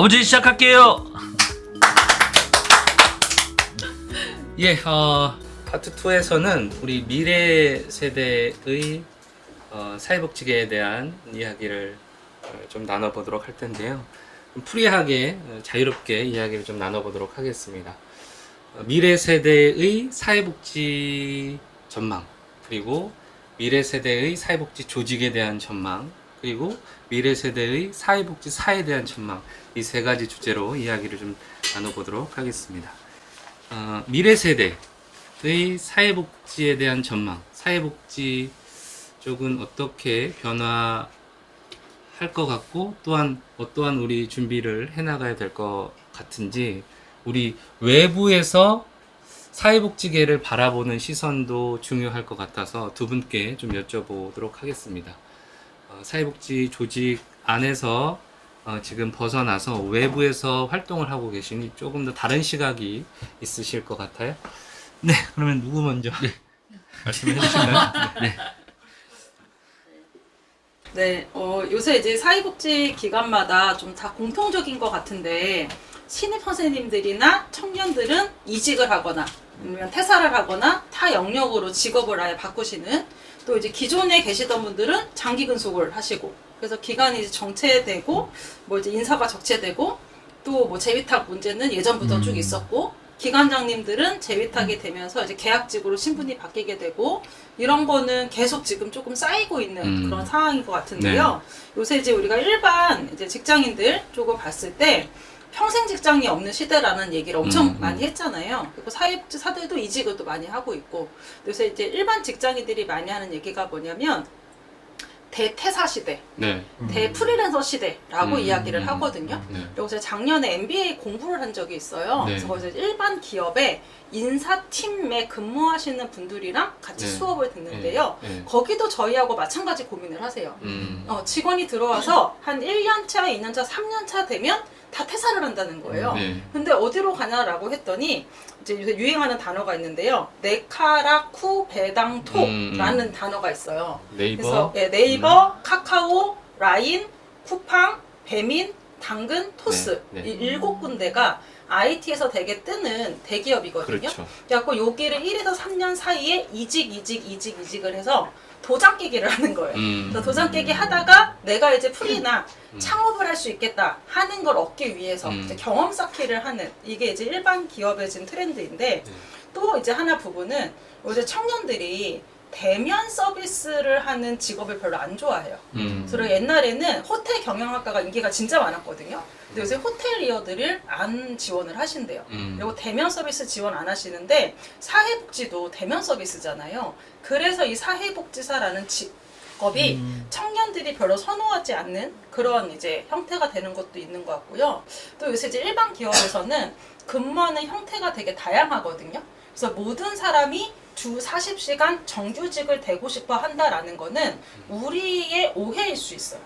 아버지 시작할게요. 예, 파트 2에서는 우리 미래 세대의 사회복지계에 대한 이야기를 좀 나눠보도록 할 텐데요. 좀 프리하게 자유롭게 이야기를 좀 나눠보도록 하겠습니다. 미래 세대의 사회복지 전망, 그리고 미래 세대의 사회복지 조직에 대한 전망, 그리고 미래 세대의 사회복지사에 대한 전망, 이 세 가지 주제로 이야기를 좀 나눠보도록 하겠습니다. 미래 세대의 사회복지에 대한 전망, 사회복지 쪽은 어떻게 변화할 것 같고, 또한 어떠한 우리 준비를 해나가야 될 것 같은지, 우리 외부에서 사회복지계를 바라보는 시선도 중요할 것 같아서 두 분께 좀 여쭤보도록 하겠습니다. 사회복지 조직 안에서 지금 벗어나서 외부에서 활동을 하고 계시니 조금 더 다른 시각이 있으실 것 같아요. 네, 그러면 누구 먼저 말씀해 주시나요? 네. 네, 요새 이제 사회복지 기관마다 좀 다 공통적인 것 같은데, 신입 선생님들이나 청년들은 이직을 하거나, 아니면 퇴사를 하거나, 타 영역으로 직업을 아예 바꾸시는, 또 이제 기존에 계시던 분들은 장기 근속을 하시고, 그래서 기간이 이제 정체되고, 뭐 이제 인사가 적체되고, 또 뭐 재위탁 문제는 예전부터 쭉 있었고, 기관장님들은 재위탁이 되면서 이제 계약직으로 신분이 바뀌게 되고, 이런 거는 계속 지금 조금 쌓이고 있는 그런 상황인 것 같은데요. 요새 이제 우리가 일반 이제 직장인들 쪽을 봤을 때 평생 직장이 없는 시대라는 얘기를 엄청 많이 했잖아요. 그리고 사회복지사들도 이직을 또 많이 하고 있고, 요새 이제 일반 직장인들이 많이 하는 얘기가 뭐냐면 대퇴사 시대, 대프리랜서 시대라고 이야기를 하거든요. 그리고 제가 작년에 MBA 공부를 한 적이 있어요. 그래서 거기서 일반 기업에 인사팀에 근무하시는 분들이랑 같이 수업을 듣는데요. 거기도 저희하고 마찬가지 고민을 하세요. 직원이 들어와서 한 1년차, 2년차, 3년차 되면 다 퇴사를 한다는 거예요. 근데 어디로 가냐라고 했더니 이제 요새 유행하는 단어가 있는데요. 네카라쿠 배당토라는 단어가 있어요. 그래서 네이버, 카카오, 라인, 쿠팡, 배민, 당근, 토스 이 7군데가 IT에서 되게 뜨는 대기업이거든요. 그렇죠. 그래갖고 여기를 1에서 3년 사이에 이직을 해서 도장 깨기를 하는 거예요. 그래서 도장 깨기 하다가 내가 이제 프리나 창업을 할 수 있겠다 하는 걸 얻기 위해서 이제 경험 쌓기를 하는, 이게 이제 일반 기업의 지금 트렌드인데, 또 이제 하나 부분은 요새 청년들이 대면 서비스를 하는 직업을 별로 안 좋아해요. 그래서 옛날에는 호텔 경영학과가 인기가 진짜 많았거든요. 근데 요새 호텔리어들을 안 지원을 하신대요. 그리고 대면 서비스 지원 안 하시는데, 사회복지도 대면 서비스잖아요. 그래서 이 사회복지사라는 직업이 청년들이 별로 선호하지 않는 그런 이제 형태가 되는 것도 있는 것 같고요. 또 요새 이제 일반 기업에서는 근무하는 형태가 되게 다양하거든요. 그래서 모든 사람이 주 40시간 정규직을 되고 싶어 한다라는 거는 우리의 오해일 수 있어요.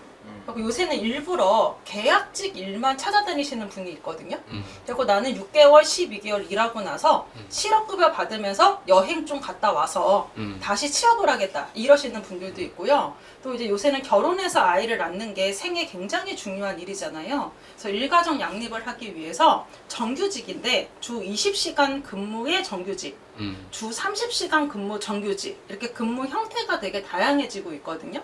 그리고 요새는 일부러 계약직 일만 찾아다니시는 분이 있거든요. 그리고 나는 6개월, 12개월 일하고 나서 실업급여 받으면서 여행 좀 갔다 와서 다시 취업을 하겠다 이러시는 분들도 있고요. 또 이제 요새는 결혼해서 아이를 낳는 게 생애 굉장히 중요한 일이잖아요. 그래서 일가정 양립을 하기 위해서 정규직인데 주 20시간 근무의 정규직, 주 30시간 근무 정규직, 이렇게 근무 형태가 되게 다양해지고 있거든요.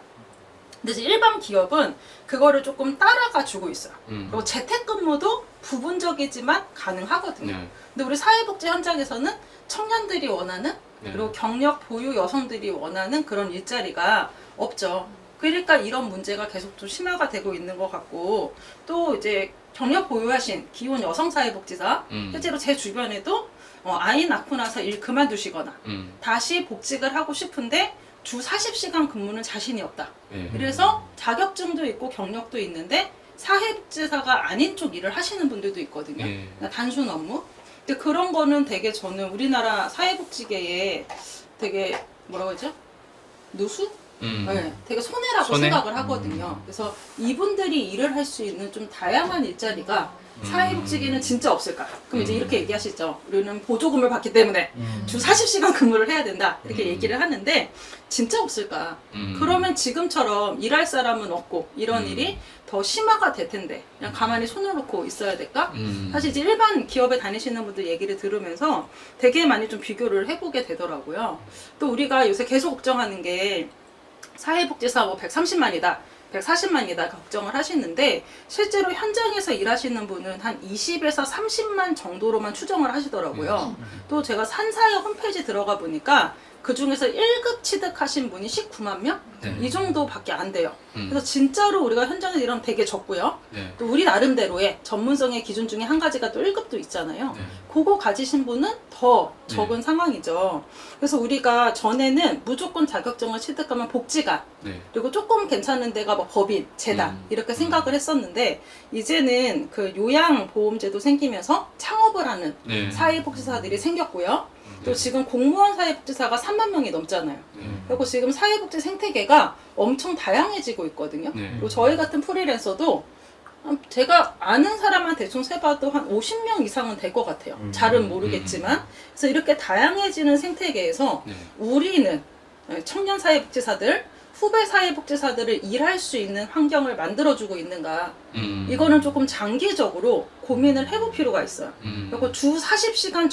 근데 이제 일반 기업은 그거를 조금 따라가 주고 있어요. 그리고 재택근무도 부분적이지만 가능하거든요. 근데 우리 사회복지 현장에서는 청년들이 원하는, 그리고 경력 보유 여성들이 원하는 그런 일자리가 없죠. 그러니까 이런 문제가 계속 좀 심화가 되고 있는 것 같고, 또 이제 경력 보유하신 기혼 여성 사회복지사, 실제로 제 주변에도 아이 낳고 나서 일 그만두시거나 다시 복직을 하고 싶은데 주 40시간 근무는 자신이 없다. 그래서 자격증도 있고 경력도 있는데 사회복지사가 아닌 쪽 일을 하시는 분들도 있거든요. 그러니까 단순 업무. 근데 그런 거는 되게 저는 우리나라 사회복지계에 되게 뭐라고 하죠? 누수? 네, 되게 손해라고 손해? 생각을 하거든요. 그래서 이분들이 일을 할 수 있는 좀 다양한 일자리가 사회복지계는 진짜 없을까? 그럼 이제 이렇게 얘기하시죠. 우리는 보조금을 받기 때문에 주 40시간 근무를 해야 된다. 이렇게 얘기를 하는데 진짜 없을까? 그러면 지금처럼 일할 사람은 없고 이런 일이 더 심화가 될 텐데 그냥 가만히 손을 놓고 있어야 될까? 사실 이제 일반 기업에 다니시는 분들 얘기를 들으면서 되게 많이 좀 비교를 해보게 되더라고요. 또 우리가 요새 계속 걱정하는 게 사회복지사 뭐 130만이다. 140만이다 걱정을 하시는데 실제로 현장에서 일하시는 분은 한 20에서 30만 정도로만 추정을 하시더라고요. 또 제가 산사회 홈페이지 들어가 보니까 그 중에서 1급 취득하신 분이 19만 명? 네. 이 정도밖에 안 돼요. 그래서 진짜로 우리가 현장에서 일하면 되게 적고요. 네. 또 우리 나름대로의 전문성의 기준 중에 한 가지가 또 1급도 있잖아요. 네. 그거 가지신 분은 더 적은 상황이죠. 그래서 우리가 전에는 무조건 자격증을 취득하면 복지가 네. 그리고 조금 괜찮은 데가 뭐 법인, 재단 이렇게 생각을 했었는데 이제는 그 요양보험제도 생기면서 창업을 하는 네. 사회복지사들이 생겼고요. 또 지금 공무원 사회복지사가 3만 명이 넘잖아요. 그리고 지금 사회복지 생태계가 엄청 다양해지고 있거든요. 네. 그리고 저희 같은 프리랜서도 제가 아는 사람만 대충 세봐도 한 50명 이상은 될 것 같아요. 잘은 모르겠지만. 그래서 이렇게 다양해지는 생태계에서 네. 우리는 청년 사회복지사들, 후배 사회복지사들을 일할 수 있는 환경을 만들어주고 있는가. 이거는 조금 장기적으로 고민을 해볼 필요가 있어요. 그리고 주 40시간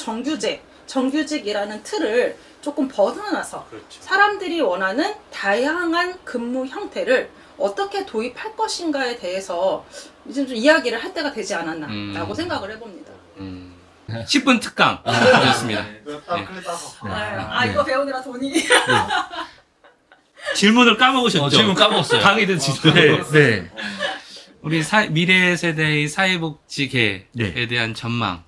정규직이라는 틀을 조금 벗어나서 그렇죠. 사람들이 원하는 다양한 근무 형태를 어떻게 도입할 것인가에 대해서 이제 좀 이야기를 할 때가 되지 않았나라고 생각을 해봅니다. 10분 특강 드렸습니다. 이거 배우느라 돈이. 질문을 까먹으셨죠? 질문 까먹었어요. 강의된 질문. 네. 우리 미래 세대의 사회복지계에 네. 대한 전망.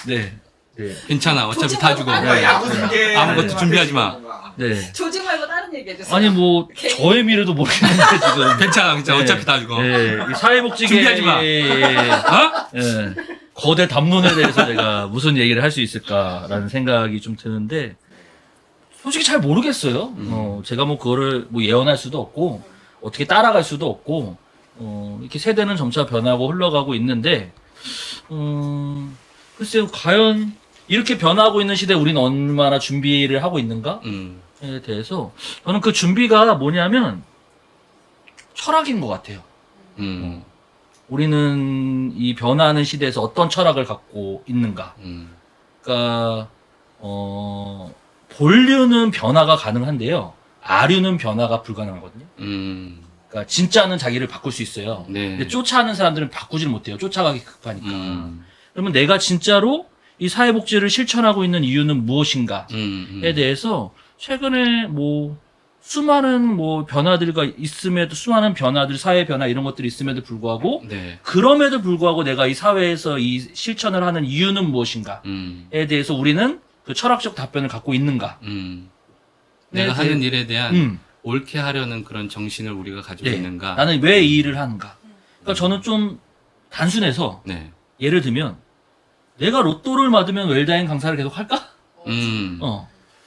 네. 네. 괜찮아. 어차피 조직 다 주고. 말고 다른 야구 중계 아무것도 준비하지 마. 네. 조직 말고 다른 얘기 해주세요. 아니 뭐 저의 미래도 모르겠는데 지금. 괜찮아. 네. 어차피 다 주고. 네. 이 사회복지계 준비하지 마. 어? 네. 거대 담론에 대해서 제가 무슨 얘기를 할 수 있을까라는 생각이 좀 드는데 솔직히 잘 모르겠어요. 제가 뭐 그거를 뭐 예언할 수도 없고 어떻게 따라갈 수도 없고 이렇게 세대는 점차 변하고 흘러가고 있는데 글쎄요 과연 이렇게 변하고 있는 시대에 우리는 얼마나 준비를 하고 있는가에 대해서 저는 그 준비가 뭐냐면 철학인 것 같아요. 우리는 이 변화하는 시대에서 어떤 철학을 갖고 있는가. 그러니까 본류는 변화가 가능한데요. 아류는 변화가 불가능하거든요. 그러니까 진짜는 자기를 바꿀 수 있어요. 네. 근데 쫓아하는 사람들은 바꾸질 못해요. 쫓아가기 급하니까. 그러면 내가 진짜로 이 사회복지를 실천하고 있는 이유는 무엇인가에 대해서 최근에 뭐 수많은 뭐 변화들과 있음에도 수많은 변화들, 사회 변화 이런 것들이 있음에도 불구하고 네. 그럼에도 불구하고 내가 이 사회에서 이 실천을 하는 이유는 무엇인가에 대해서 우리는 그 철학적 답변을 갖고 있는가. 내가 네, 하는 네. 일에 대한 옳게 하려는 그런 정신을 우리가 가지고 네. 있는가. 나는 왜 이 일을 하는가. 그러니까 저는 좀 단순해서 네. 예를 들면 내가 로또를 맞으면 웰다잉 강사를 계속 할까?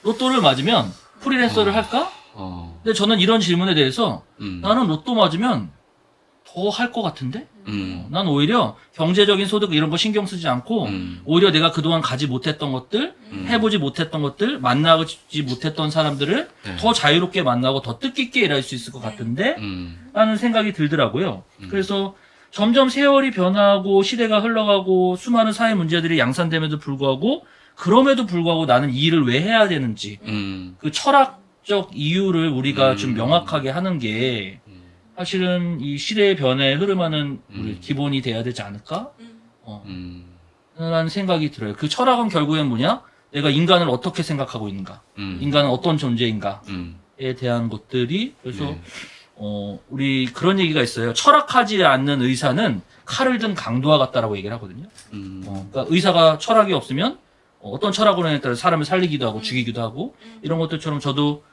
로또를 맞으면 프리랜서를 할까? 근데 저는 이런 질문에 대해서 나는 로또 맞으면 더 할 것 같은데? 난 오히려 경제적인 소득 이런 거 신경 쓰지 않고 오히려 내가 그동안 가지 못했던 것들, 해보지 못했던 것들, 만나지 못했던 사람들을 네. 더 자유롭게 만나고 더 뜻깊게 일할 수 있을 것 같은데? 라는 생각이 들더라고요. 그래서 점점 세월이 변하고 시대가 흘러가고 수많은 사회 문제들이 양산됨에도 불구하고 그럼에도 불구하고 나는 이 일을 왜 해야 되는지 그 철학적 이유를 우리가 좀 명확하게 하는 게 사실은 이 시대의 변화에 흐름하는 우리 기본이 돼야 되지 않을까? 라는 생각이 들어요. 그 철학은 결국엔 뭐냐? 내가 인간을 어떻게 생각하고 있는가? 인간은 어떤 존재인가에 대한 것들이 그래서 네. 우리 그런 얘기가 있어요. 철학하지 않는 의사는 칼을 든 강도와 같다라고 얘기를 하거든요. 그러니까 의사가 철학이 없으면 어떤 철학으로에 따라 사람을 살리기도 하고 죽이기도 하고 이런 것들처럼 저도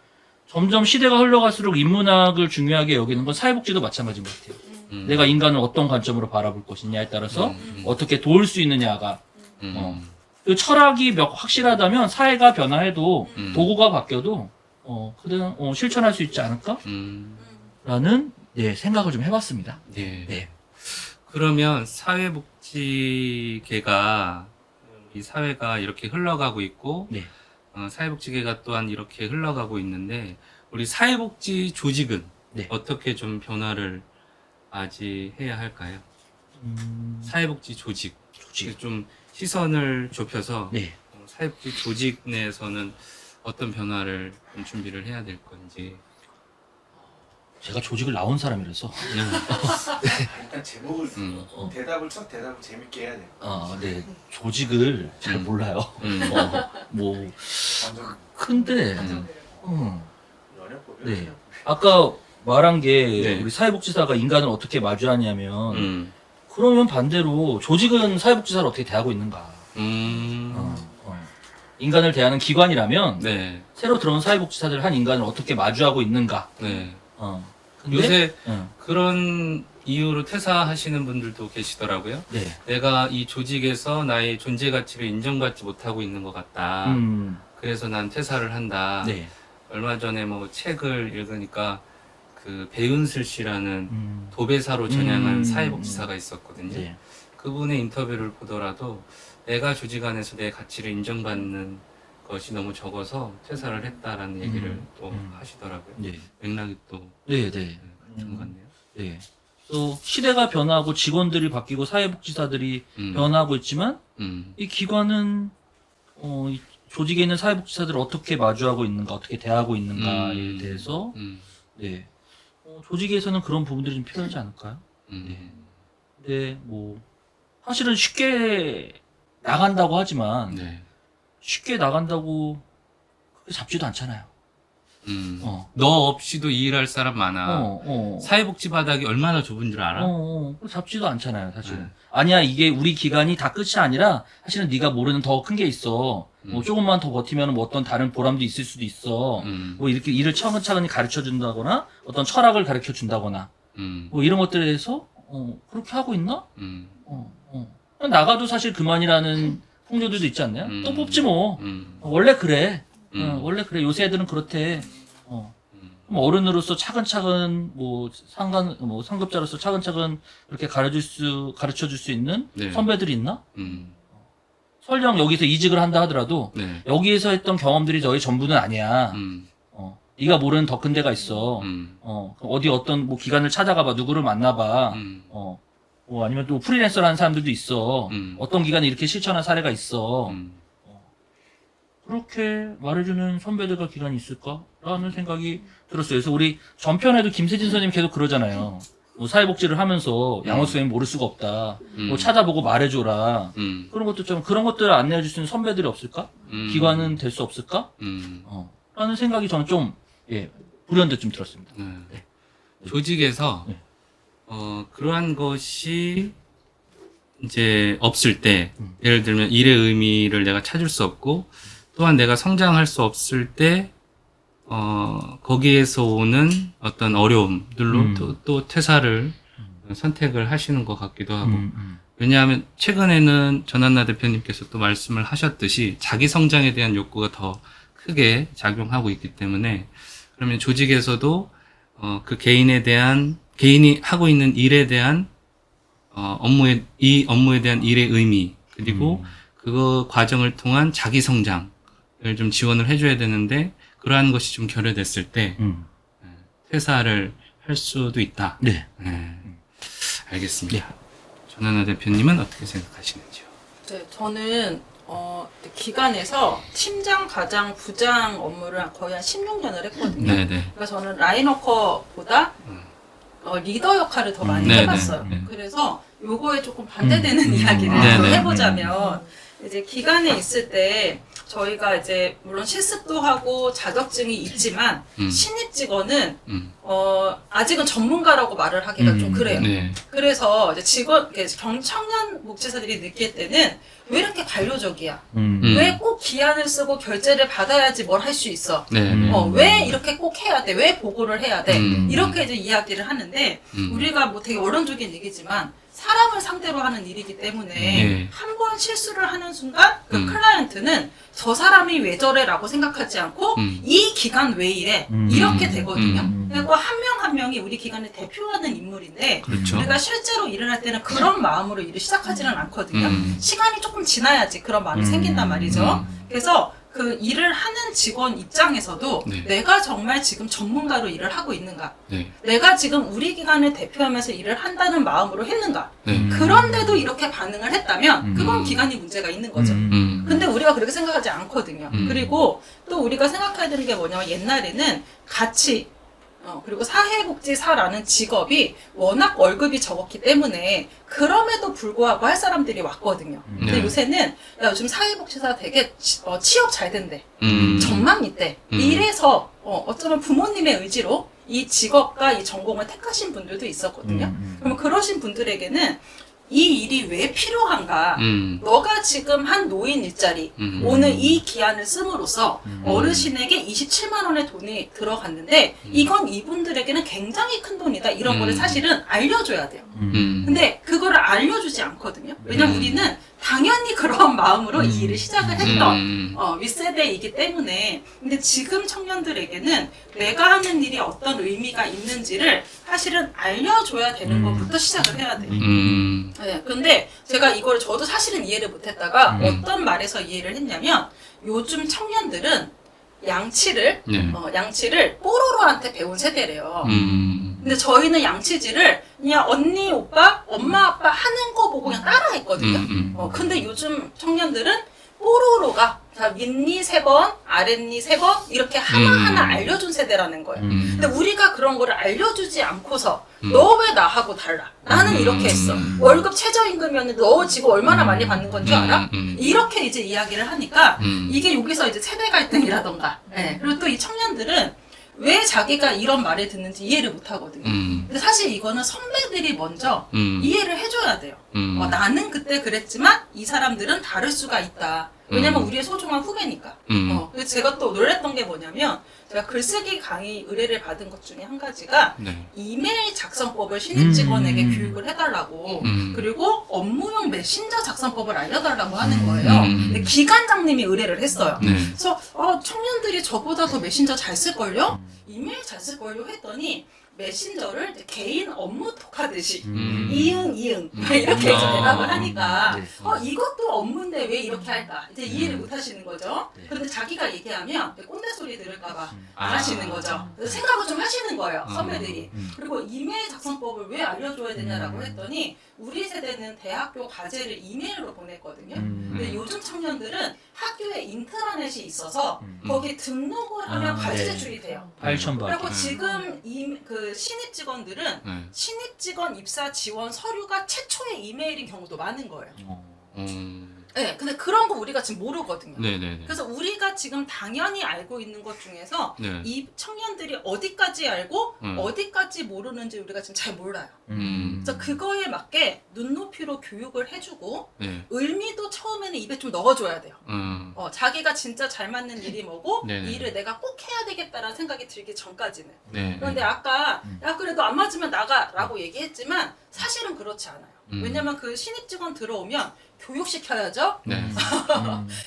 점점 시대가 흘러갈수록 인문학을 중요하게 여기는 건 사회복지도 마찬가지인 것 같아요. 내가 인간을 어떤 관점으로 바라볼 것이냐에 따라서 어떻게 도울 수 있느냐가 그 철학이 확실하다면 사회가 변화해도 도구가 바뀌어도 그냥 실천할 수 있지 않을까? 라는 생각을 좀 해봤습니다. 네. 네. 그러면 사회복지계가 이 사회가 이렇게 흘러가고 있고 네. 사회복지계가 또한 이렇게 흘러가고 있는데 우리 사회복지 조직은 네. 어떻게 좀 변화를 맞이해야 할까요? 사회복지 조직 좀 시선을 좁혀서 네. 사회복지 조직 내에서는 어떤 변화를 좀 준비를 해야 될 건지. 제가 조직을 나온 사람이라서. 일단 제목을 첫 대답을 재밌게 해야 돼요. 네. 조직을 잘 몰라요. 뭐 완전 근데 연애법이요. 네. 아까 말한 게 네. 우리 사회복지사가 인간을 어떻게 마주하냐면 그러면 반대로 조직은 사회복지사를 어떻게 대하고 있는가? 인간을 대하는 기관이라면 네. 새로 들어온 사회복지사들 한 인간을 어떻게 마주하고 있는가? 네. 근데, 요새 어, 그런 이유로 퇴사하시는 분들도 계시더라고요. 네. 내가 이 조직에서 나의 존재 가치를 인정받지 못하고 있는 것 같다. 그래서 난 퇴사를 한다. 네. 얼마 전에 뭐 책을 읽으니까 그 배윤슬 씨라는 도배사로 전향한 사회복지사가 있었거든요. 네. 그분의 인터뷰를 보더라도 내가 조직 안에서 내 가치를 인정받는 것이 너무 적어서 퇴사를 했다라는 얘기를 또 하시더라고요. 네. 맥락이 또 네, 네. 좀 같네요. 네. 또 시대가 변하고 직원들이 바뀌고 사회복지사들이 변하고 있지만 이 기관은 이 조직에 있는 사회복지사들을 어떻게 마주하고 있는가, 어떻게 대하고 있는가에 대해서 네. 조직에서는 그런 부분들이 좀 필요하지 않을까요? 근데 뭐 사실은 쉽게 나간다고 하지만 네. 쉽게 나간다고 그렇게 잡지도 않잖아요. 너 없이도 이 일할 사람 많아. 사회복지 바닥이 얼마나 좁은 줄 알아? 잡지도 않잖아요, 사실은. 네. 아니야, 이게 우리 기간이 다 끝이 아니라 사실은 네가 모르는 더 큰 게 있어. 뭐 조금만 더 버티면 뭐 어떤 다른 보람도 있을 수도 있어. 뭐 이렇게 일을 차근차근히 가르쳐 준다거나 어떤 철학을 가르쳐 준다거나 뭐 이런 것들에 대해서 그렇게 하고 있나? 그냥 나가도 사실 그만이라는 풍조들도 있지 않나요? 또 뽑지 뭐. 원래 그래. 원래 그래. 요새 애들은 그렇대. 그럼 어른으로서 차근차근 뭐 상급자로서 차근차근 그렇게 가르쳐 줄 수 있는 네. 선배들이 있나? 설령 여기서 이직을 한다 하더라도 네. 여기에서 했던 경험들이 너의 전부는 아니야. 네가 모르는 더 큰 데가 있어. 어디 어떤 뭐 기관을 찾아가봐, 누구를 만나봐. 뭐 아니면 또 프리랜서라는 사람들도 있어. 어떤 기관에 이렇게 실천한 사례가 있어. 그렇게 말해주는 선배들과 기관이 있을까라는 생각이 들었어요. 그래서 우리 전편에도 김세진 선생님 계속 그러잖아요. 뭐 사회복지를 하면서 양호 쌤이 모를 수가 없다. 뭐 찾아보고 말해줘라. 그런 것도 좀 그런 것들을 안내해줄 수 있는 선배들이 없을까? 기관은 될 수 없을까? 라는 생각이 저는 좀 불현듯 좀 들었습니다. 네. 조직에서 네. 그러한 것이 이제 없을 때 예를 들면 일의 의미를 내가 찾을 수 없고 또한 내가 성장할 수 없을 때 거기에서 오는 어떤 어려움들로 또 퇴사를 선택을 하시는 것 같기도 하고 왜냐하면 최근에는 전한나 대표님께서 또 말씀을 하셨듯이 자기 성장에 대한 욕구가 더 크게 작용하고 있기 때문에 그러면 조직에서도 그 개인이 하고 있는 일에 대한 이 업무에 대한 일의 의미 그리고 그 과정을 통한 자기 성장을 좀 지원을 해줘야 되는데 그러한 것이 좀 결여됐을 때 퇴사를 할 수도 있다. 네. 알겠습니다. 전하나 대표님은 어떻게 생각하시는지요? 네, 저는 기관에서 팀장, 과장, 부장 업무를 거의 한 16년을 했거든요. 네네. 그러니까 저는 라인워커보다 리더 역할을 더 많이 네네. 해봤어요. 네. 그래서 요거에 조금 반대되는 이야기를 네네. 좀 해보자면 이제 기관에 있을 때 저희가 이제 물론 실습도 하고 자격증이 있지만 신입 직원은 아직은 전문가라고 말을 하기가 좀 그래요. 네. 그래서 이제 청년 복지사들이 느낄 때는 왜 이렇게 관료적이야? 왜 꼭 기한을 쓰고 결제를 받아야지 뭘 할 수 있어? 네. 왜 이렇게 꼭 해야 돼? 왜 보고를 해야 돼? 이렇게 이제 이야기를 하는데 우리가 뭐 되게 원론적인 얘기지만 사람을 상대로 하는 일이기 때문에 네. 한 번 실수를 하는 순간 그 음. 클라이언트 매니지먼트는 저 사람이 왜 저래라고 생각하지 않고 이 기간 왜 이래 이렇게 되거든요. 그리고 한 명 한 명이 우리 기관을 대표하는 인물인데 그렇죠. 우리가 실제로 일을 할 때는 그런 마음으로 일을 시작하지는 않거든요. 시간이 조금 지나야지 그런 마음이 생긴단 말이죠. 그래서 그 일을 하는 직원 입장에서도 네. 내가 정말 지금 전문가로 일을 하고 있는가? 네. 내가 지금 우리 기관을 대표하면서 일을 한다는 마음으로 했는가? 네. 그런데도 이렇게 반응을 했다면 그건 기관이 문제가 있는 거죠. 근데 우리가 그렇게 생각하지 않거든요. 그리고 또 우리가 생각해야 되는 게 뭐냐면 옛날에는 같이 그리고 사회복지사라는 직업이 워낙 월급이 적었기 때문에 그럼에도 불구하고 할 사람들이 왔거든요. 근데 네. 요새는 야, 요즘 사회복지사 되게 취업 잘 된대. 음. 전망 있대. 이래서 어쩌면 부모님의 의지로 이 직업과 이 전공을 택하신 분들도 있었거든요. 그러면 그러신 분들에게는 이 일이 왜 필요한가? 너가 지금 한 노인 일자리, 오늘 이 기한을 씀으로써 어르신에게 27만 원의 돈이 들어갔는데 이건 이분들에게는 굉장히 큰 돈이다. 이런 거를 사실은 알려줘야 돼요. 근데 그거를 알려주지 않거든요. 왜냐면 우리는 당연히 그런 마음으로 이 일을 시작을 했던 윗세대이기 때문에. 근데 지금 청년들에게는 내가 하는 일이 어떤 의미가 있는지를 사실은 알려줘야 되는 것부터 시작을 해야 돼요. 네, 근데 제가 이걸 저도 사실은 이해를 못했다가 어떤 말에서 이해를 했냐면 요즘 청년들은 양치를 네. 양치를 뽀로로한테 배운 세대래요. 근데 저희는 양치질을 그냥 언니, 오빠, 엄마, 아빠 하는 거 보고 그냥 따라했거든요. 근데 요즘 청년들은 뽀로로가 자, 윗니 3번, 아랫니 3번 이렇게 하나하나 알려준 세대라는 거예요. 근데 우리가 그런 거를 알려주지 않고서 너 왜 나하고 달라? 나는 이렇게 했어. 월급 최저임금이었는데 너 지금 얼마나 많이 받는 건 줄 알아? 이렇게 이제 이야기를 하니까 이게 여기서 이제 세대 갈등이라던가. 네. 그리고 또 이 청년들은 왜 자기가 이런 말을 듣는지 이해를 못 하거든요. 근데 사실 이거는 선배들이 먼저 이해를 해줘야 돼요. 나는 그때 그랬지만 이 사람들은 다를 수가 있다. 왜냐면 우리의 소중한 후배니까. 그래서 제가 또 놀랬던 게 뭐냐면 제가 글쓰기 강의 의뢰를 받은 것 중에 한 가지가 네. 이메일 작성법을 신입 직원에게 교육을 해달라고 그리고 업무용 메신저 작성법을 알려달라고 하는 거예요. 근데 기관장님이 의뢰를 했어요. 네. 그래서 청년들이 저보다 더 메신저 잘 쓸걸요? 이메일 잘 쓸걸요? 했더니 메신저를 이제 개인 업무 톡하듯이 이응 이렇게 이제 대답을 하니까 이것도 업무인데 왜 이렇게 할까 이제 이해를 못 하시는 거죠. 그런데 자기가 얘기하면 꼰대 소리 들을까봐 안 하시는 거죠. 그래서 생각을 좀 하시는 거예요, 선배들이. 그리고 이메일 작성법을 왜 알려줘야 되냐라고 했더니 우리 세대는 대학교 과제를 이메일로 보냈거든요. 근데 요즘 청년들은 학교에 인트라넷이 있어서 거기에 등록을 하면 과제 제출이 돼요. 8,000번. 그리고 지금 그 신입 직원들은 네. 신입 직원 입사 지원 서류가 최초의 이메일인 경우도 많은 거예요. 네, 근데 그런 거 우리가 지금 모르거든요. 네네네. 그래서 우리가 지금 당연히 알고 있는 것 중에서 네. 이 청년들이 어디까지 알고 어디까지 모르는지 우리가 지금 잘 몰라요. 그래서 그거에 맞게 눈높이로 교육을 해주고 네. 의미도 처음에는 입에 좀 넣어줘야 돼요. 자기가 진짜 잘 맞는 일이 뭐고 네네. 이 일을 내가 꼭 해야 되겠다라는 생각이 들기 전까지는. 네. 그런데 아까 야 그래도 안 맞으면 나가라고 얘기했지만 사실은 그렇지 않아요. 왜냐면 그 신입 직원 들어오면 교육시켜야죠. 네.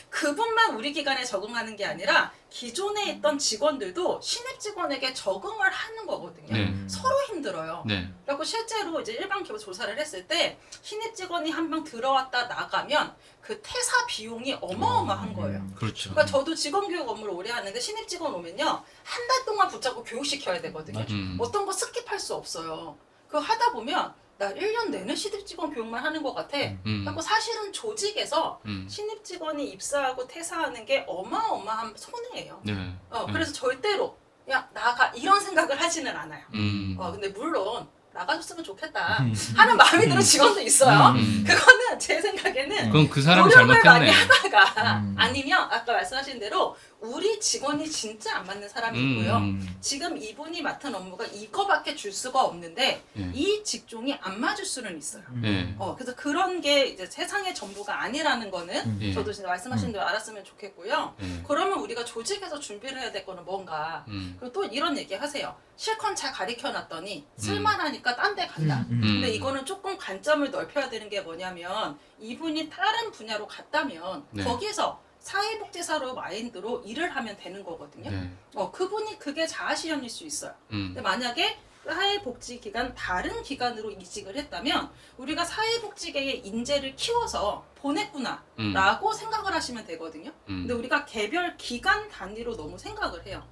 그분만 우리 기관에 적응하는 게 아니라 기존에 있던 직원들도 신입 직원에게 적응을 하는 거거든요. 네. 서로 힘들어요. 네. 그리고 실제로 이제 일반 기업 조사를 했을 때 신입 직원이 한 명 들어왔다 나가면 그 퇴사 비용이 어마어마한 거예요. 그렇죠. 그러니까 저도 직원 교육 업무를 오래 하는데 신입 직원 오면요 한 달 동안 붙잡고 교육시켜야 되거든요. 어떤 거 스킵할 수 없어요. 그거 하다 보면 나 1년 내내 신입 직원 교육만 하는 것 같아. 그리고 사실은 조직에서 신입 직원이 입사하고 퇴사하는 게 어마어마한 손해예요. 네. 그래서 절대로 야 나가 이런 생각을 하지는 않아요. 근데 물론 나가줬으면 좋겠다 하는 마음이 드는 직원도 있어요. 그거는 제 생각에는 그건 그 사람이 노력을 많이 잘못했네. 하다가 아니면 아까 말씀하신 대로 우리 직원이 진짜 안 맞는 사람이 있고요. 지금 이분이 맡은 업무가 이거밖에 줄 수가 없는데 네. 이 직종이 안 맞을 수는 있어요. 네. 그래서 그런 게 이제 세상의 전부가 아니라는 거는 예. 저도 진짜 말씀하신 대로 알았으면 좋겠고요. 네. 그러면 우리가 조직에서 준비를 해야 될 거는 뭔가. 그리고 또 이런 얘기 하세요. 실컷 잘 가르쳐 놨더니 쓸만하니까 딴 데 간다. 근데 이거는 조금 관점을 넓혀야 되는 게 뭐냐면 이분이 다른 분야로 갔다면 네. 거기에서 사회복지사로 마인드로 일을 하면 되는 거거든요. 네. 그분이 그게 자아실현일 수 있어요. 근데 만약에 사회복지기관 다른 기관으로 이직을 했다면 우리가 사회복지계의 인재를 키워서 보냈구나 라고 생각을 하시면 되거든요. 근데 우리가 개별 기관 단위로 너무 생각을 해요.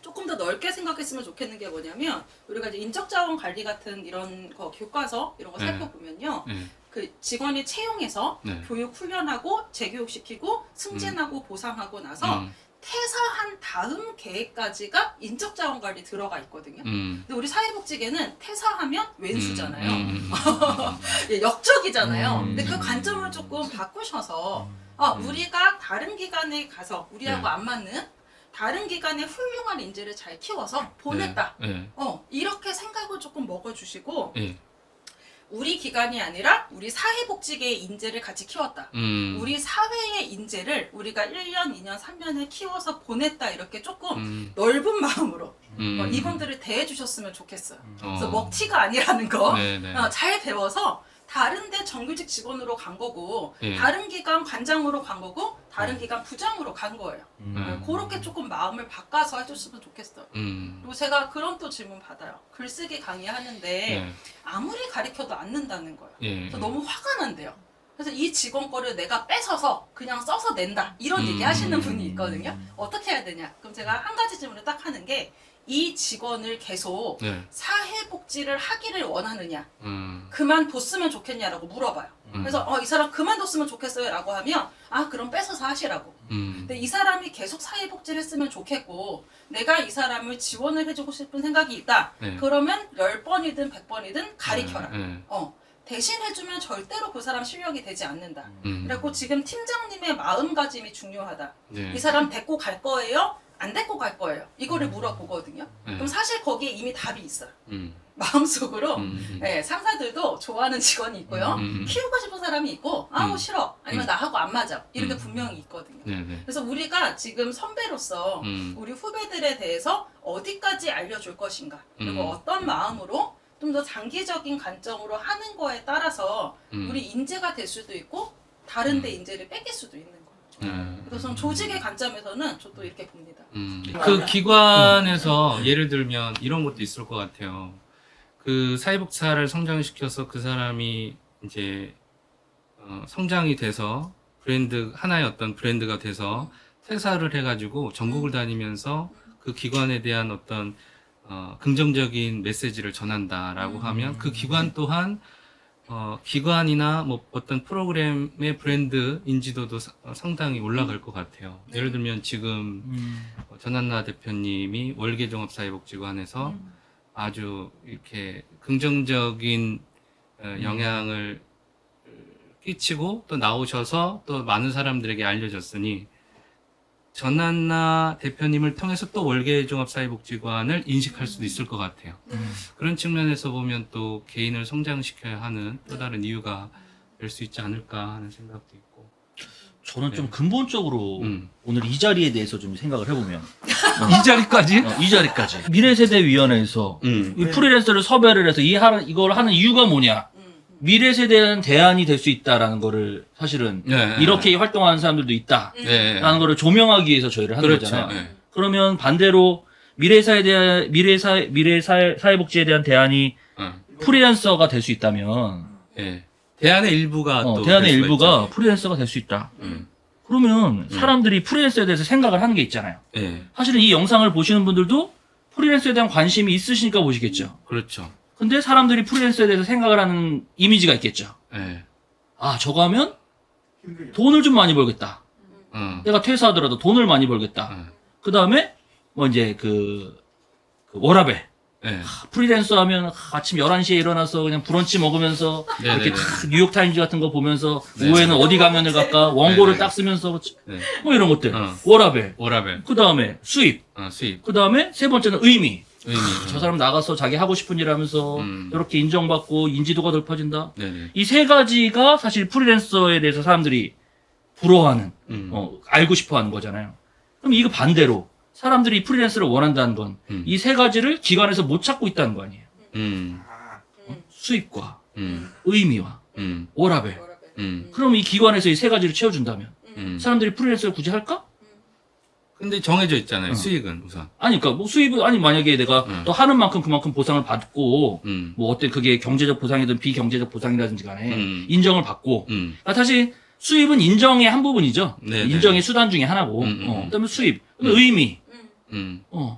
조금 더 넓게 생각했으면 좋겠는 게 뭐냐면 우리가 이제 인적자원 관리 같은 이런 거 교과서 이런 거 네. 살펴보면요. 네. 그 직원이 채용해서 네. 교육 훈련하고 재교육시키고 승진하고 보상하고 나서 퇴사한 다음 계획까지가 인적자원 관리 들어가 있거든요. 근데 우리 사회복지계는 퇴사하면 왼수잖아요. 예, 역적이잖아요. 근데 그 관점을 조금 바꾸셔서 우리가 다른 기관에 가서 우리하고 네. 안 맞는 다른 기관의 훌륭한 인재를 잘 키워서 보냈다. 네. 이렇게 생각을 조금 먹어주시고 네. 우리 기관이 아니라 우리 사회복지계의 인재를 같이 키웠다. 우리 사회의 인재를 우리가 1년, 2년, 3년을 키워서 보냈다. 이렇게 조금 넓은 마음으로 이분들을 대해주셨으면 좋겠어요. 그래서 먹튀가 아니라는 거 잘 배워서 다른데 정규직 직원으로 간 거고 예. 다른 기관 관장으로 간 거고 다른 기관 부장으로 간 거예요. 그렇게 조금 마음을 바꿔서 해줬으면 좋겠어요. 그리고 제가 그런 또 질문 받아요. 글쓰기 강의하는데 아무리 가르쳐도 안 는다는 거예요. 그래서 너무 화가 난대요. 그래서 이 직원 거를 내가 뺏어서 그냥 써서 낸다. 이런 얘기 하시는 분이 있거든요. 어떻게 해야 되냐? 그럼 제가 한 가지 질문을 딱 하는 게 이 직원을 계속 사회복지를 하기를 원하느냐? 그만뒀으면 좋겠냐라고 물어봐요. 그래서 이 사람 그만뒀으면 좋겠어요 라고 하면 그럼 뺏어서 하시라고. 근데 이 사람이 계속 사회복지를 했으면 좋겠고 내가 이 사람을 지원을 해주고 싶은 생각이 있다. 그러면 10번이든 100번이든 가리켜라. 대신 해주면 절대로 그 사람 실력이 되지 않는다. 그리고 지금 팀장님의 마음가짐이 중요하다. 이 사람 데리고 갈 거예요? 안 데리고 갈 거예요? 이거를 물어보거든요. 그럼 사실 거기에 이미 답이 있어요. 마음속으로 상사들도 좋아하는 직원이 있고요. 키우고 싶은 사람이 있고 싫어. 아니면 나하고 안 맞아. 이렇게 분명히 있거든요. 그래서 우리가 지금 선배로서 우리 후배들에 대해서 어디까지 알려줄 것인가. 그리고 어떤 마음으로 좀 더 장기적인 관점으로 하는 거에 따라서 우리 인재가 될 수도 있고 다른 데 인재를 뺏길 수도 있는 거예요. 그래서 저는 조직의 관점에서는 저도 이렇게 봅니다. 그 기관에서 예를 들면 이런 것도 있을 것 같아요. 그 사회복지사를 성장시켜서 그 사람이 이제 성장이 돼서 하나의 어떤 브랜드가 돼서 퇴사를 해가지고 전국을 다니면서 그 기관에 대한 어떤 긍정적인 메시지를 전한다라고 하면 그 기관 또한 기관이나 뭐 어떤 프로그램의 브랜드 인지도도 상당히 올라갈 것 같아요. 예를 들면 지금 전한나 대표님이 월계종합사회복지관에서 아주 이렇게 긍정적인 영향을 끼치고 또 나오셔서 또 많은 사람들에게 알려졌으니 전한나 대표님을 통해서 또 월계종합사회복지관을 인식할 수도 있을 것 같아요. 그런 측면에서 보면 또 개인을 성장시켜야 하는 또 다른 이유가 될 수 있지 않을까 하는 생각도 있고. 저는 좀 근본적으로 오늘 이 자리에 대해서 좀 생각을 해보면 이 자리까지? 이 자리까지 미래세대위원회에서 이 프리랜서를 섭외를 해서 이걸 하는 이유가 뭐냐? 미래세대는 대안이 될 수 있다라는 거를 사실은 이렇게 활동하는 사람들도 있다라는 거를 조명하기 위해서 저희를 하는 거잖아요. 그러면 반대로 사회복지에 대한 대안이 프리랜서가 될 수 있다면 대안의 일부가 또 대안의 일부가 프리랜서가 될 수 있다. 그러면 사람들이 프리랜서에 대해서 생각을 하는 게 있잖아요. 사실은 이 영상을 보시는 분들도 프리랜서에 대한 관심이 있으시니까 보시겠죠. 그렇죠. 근데 사람들이 프리랜서에 대해서 생각을 하는 이미지가 있겠죠. 저거 하면 돈을 좀 많이 벌겠다. 내가 퇴사하더라도 돈을 많이 벌겠다. 그 다음에 뭐 이제 그 워라밸. 프리랜서 하면 아침 11시에 일어나서 그냥 브런치 먹으면서 이렇게 뉴욕타임즈 같은 거 보면서 오후에는 어디 가면을 갈까 원고를 딱 쓰면서 뭐 이런 것들. 워라밸. 그 다음에 수입. 그 다음에 세 번째는 의미. 저 사람 나가서 자기 하고 싶은 일 하면서 이렇게 인정받고 인지도가 높아진다. 이 세 가지가 사실 프리랜서에 대해서 사람들이 부러워하는, 알고 싶어 하는 거잖아요. 그럼 이거 반대로 사람들이 프리랜서를 원한다는 건 이 세 가지를 기관에서 못 찾고 있다는 거 아니에요. 수입과 의미와 워라밸. 그럼 이 기관에서 이 세 가지를 채워준다면 사람들이 프리랜서를 굳이 할까? 근데 정해져 있잖아요. 수익은 우선. 아니, 그러니까 뭐 수입은 아니 만약에 내가 또 하는 만큼 그만큼 보상을 받고 뭐 어때 그게 경제적 보상이든 비경제적 보상이라든지 간에 인정을 받고 그러니까 사실 수입은 인정의 한 부분이죠. 네, 인정의 수단 중에 하나고 그다음에 수입, 그다음에 의미,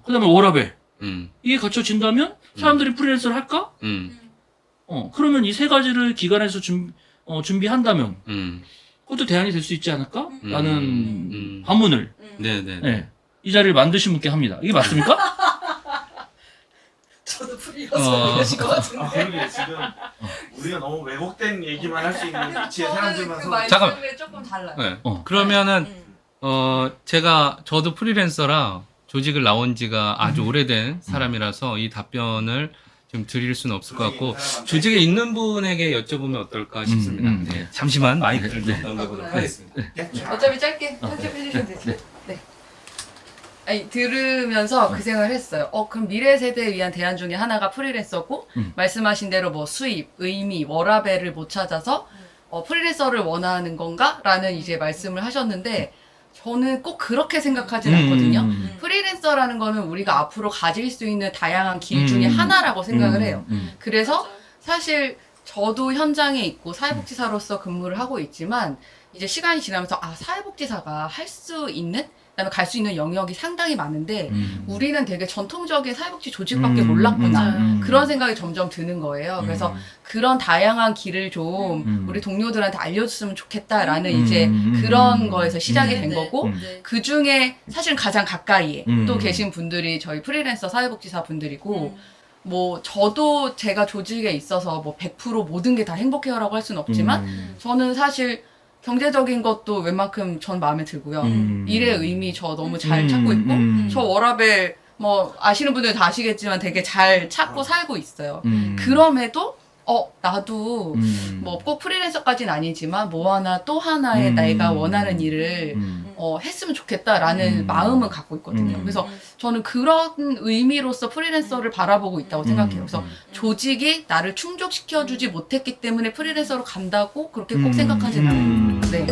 그다음에 워라밸 이게 갖춰진다면 사람들이 프리랜서를 할까? 그러면 이 세 가지를 기관에서 준비한다면 그것도 대안이 될 수 있지 않을까? 라는 반문을 네네. 네, 이 자리를 만드신 분께 합니다. 이게 맞습니까? 저도 프리랜서 되실 것 같은데. 아 그러게 지금 우리가 너무 왜곡된 얘기만 할 수 있는 위치에 저는 사람들만 그 서 말씀이 잠깐. 조금 달라요. 네. 그러면은 저도 프리랜서라 조직을 나온 지가 아주 오래된 사람이라서 이 답변을 좀 드릴 수는 없을 것 같고 조직에 있는 분에게 여쭤보면 어떨까 싶습니다. 네. 잠시만 마이크를 좀 넘겨보도록 하겠습니다. 어차피 짧게 편집해 주셔도 되죠. 네. 아니, 들으면서 그 생각을 했어요. 그럼 미래 세대에 위한 대안 중에 하나가 프리랜서고, 말씀하신 대로 뭐 수입, 의미, 워라밸을 못 찾아서, 프리랜서를 원하는 건가? 라는 이제 말씀을 하셨는데, 저는 꼭 그렇게 생각하진 않거든요. 프리랜서라는 거는 우리가 앞으로 가질 수 있는 다양한 길 중에 하나라고 생각을 해요. 그래서 사실 저도 현장에 있고 사회복지사로서 근무를 하고 있지만 이제 시간이 지나면서 사회복지사가 할 수 있는 그다음에 갈 수 있는 영역이 상당히 많은데 우리는 되게 전통적인 사회복지 조직밖에 몰랐구나 그런 생각이 점점 드는 거예요. 그래서 그런 다양한 길을 좀 우리 동료들한테 알려줬으면 좋겠다라는 이제 그런 거에서 시작이 된 거고 그 중에 사실 가장 가까이에 또 계신 분들이 저희 프리랜서 사회복지사 분들이고 뭐 저도 제가 조직에 있어서 뭐 100% 모든 게 다 행복해요라고 할 수는 없지만 저는 사실 경제적인 것도 웬만큼 전 마음에 들고요. 일의 의미 저 너무 잘 찾고 있고 저 워라밸 뭐 아시는 분들 다 아시겠지만 되게 잘 찾고 살고 있어요. 그럼에도 나도 뭐 꼭 프리랜서까지는 아니지만 뭐 하나 또 하나의 내가 원하는 일을 했으면 좋겠다라는 마음은 갖고 있거든요. 그래서 저는 그런 의미로서 프리랜서를 바라보고 있다고 생각해요. 그래서 조직이 나를 충족시켜주지 못했기 때문에 프리랜서로 간다고 그렇게 꼭 생각하진 않아요. 네.